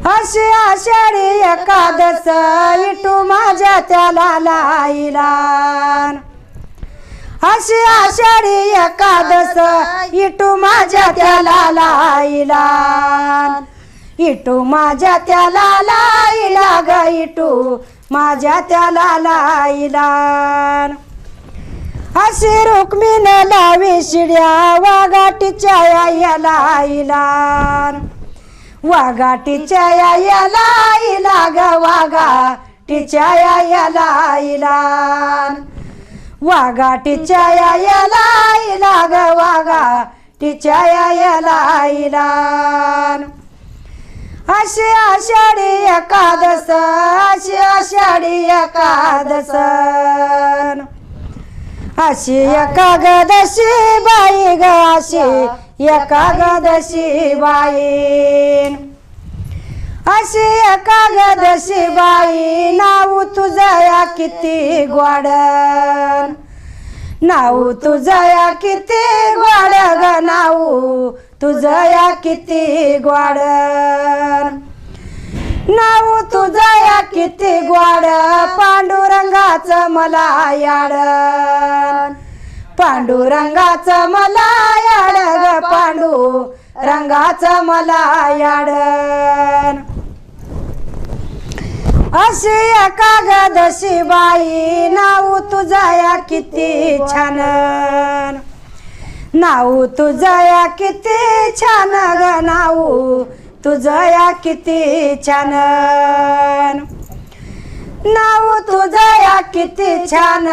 अशी आषाढी एकादस विठू माझ्या त्याला लाईला अशी आषाढी एकादस विठू माझ्या त्याला लाईला विठू माझ्या त्याला लाईला ग विठू माझ्या त्याला लाईला अशी रुक्मिण लावी शिड्या वाघाटीच्या याला आईला वाघाटीच्या याला आईला ग वाघाटीच्या याला आईला वाघाटीच्या याला आईला ग वाघाटीच्या याला आईला अशी आषाढी एकादस अशी आषाढी एकादस अशी एकादशी बाई ग अशी एकादशी बाई अशी एकादशी बाई नाव तुझया किती गोड नाव तुझया किती गोड ग नाव तुझया किती गोड नाव तुझया किती गोड पांडुरंगाचं मला याड पांडुरंगाचं मला याड ग पांडुरंगाचं मला याड अशी एकादशी बाई नाव तुझया किती छान नाव तुझया किती छान ग नाव तुझया किती छान नाव तुझया किती छान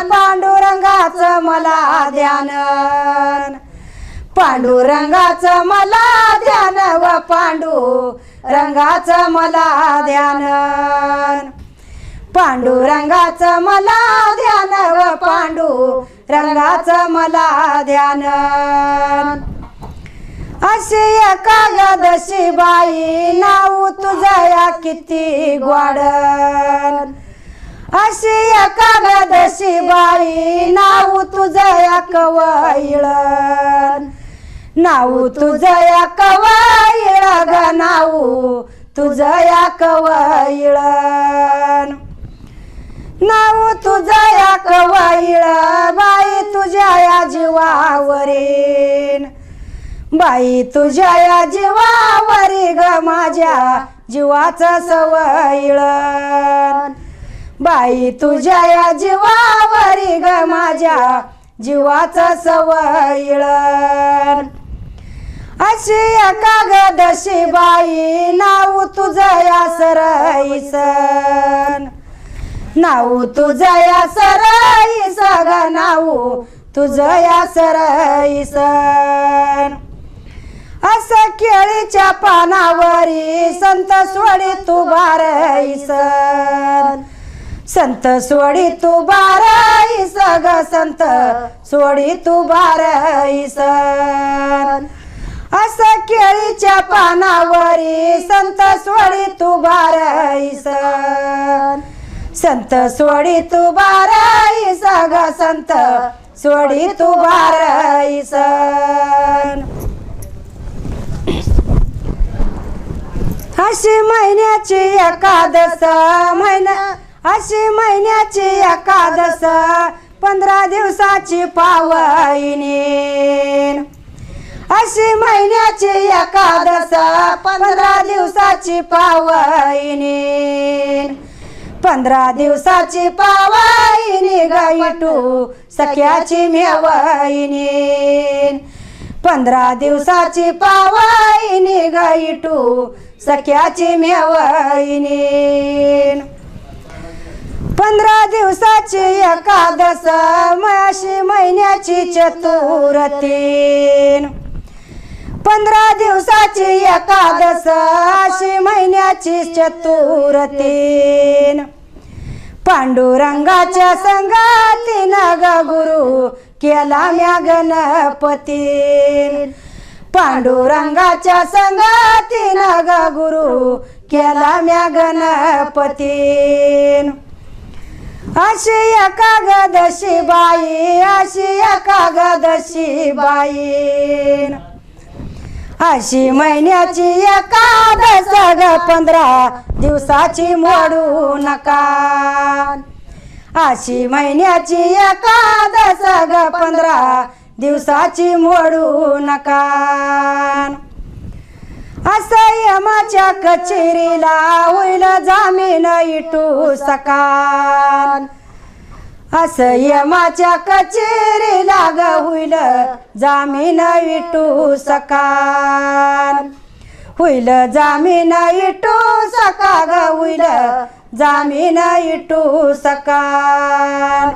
पांडुरंगाचं मला ध्यान पांडुरंगाचं मला ध्यान व पांडुरंगाचं मला ध्यान पांडुरंगाचं मला ध्यान व पांडुरंगाचं मला ध्यान अशी एकादशी बाई नाव तुझया किती गोड अशी एकादशी बाई नाव तुझया कवयिळ नाव तुझया कवयिळ ग नाव तुझया कवयिळ नाव तुझया कवयिळ बाई तुझ्या जीवावरीन बाई तुझ्या जीवावरी ग माझ्या जीवाचं सवयिळ बाई तुझ्या जीवावरी ग माझ्या जीवाचं सवयिळ अशी एकादशी बाई नाव तुझया सरईसन नाव तुझया सरईस ग नाव तुझया सरईसन असं केळीच्या पानावरी संत सोडी तू बारईसन संत सोडी तू बारईस ग संत सोडी तू बारईसन असं केळीच्या पानावरी संत सोडी तू बारईसन संत सोडी तू बारईस ग संत सोडी तू बारईसन अशी महिन्याची एकादश अशी महिन्याची एकादश 15 दिवसाची पावनी अशी महिन्याची एकादश 15 दिवसाची पावनी 15 दिवसाची पावनी ग विठू सख्याची मेवईनी 15 दिवसाची पावनी ग विठू सख्याची मेवईनी 15 दिवसाची एकादश अशी महिन्याची चतुर्थी 15 दिवसाची एकादश अशी महिन्याची चतुर्थी पांडुरंगाच्या संगातीनं ग गुरु केला म्या गणपती पांडुरंगाच्या संगातीनं ग गुरु केला म्या गणपती अशी एकादशी बाई अशी एकादशी बाई आशी महिन्याची एकादस ग 15 दिवसाची मोडू नका आशी महिन्याची एकादस ग 15 दिवसाची मोडू नका असं यमाच्या कचेरीला होईल जामीन इटू सकान असं यमाच्या कचेरीला ग होईल जामीन इटू सकान होईल जामीन इटू सका ग होईल जामीन इटू सकान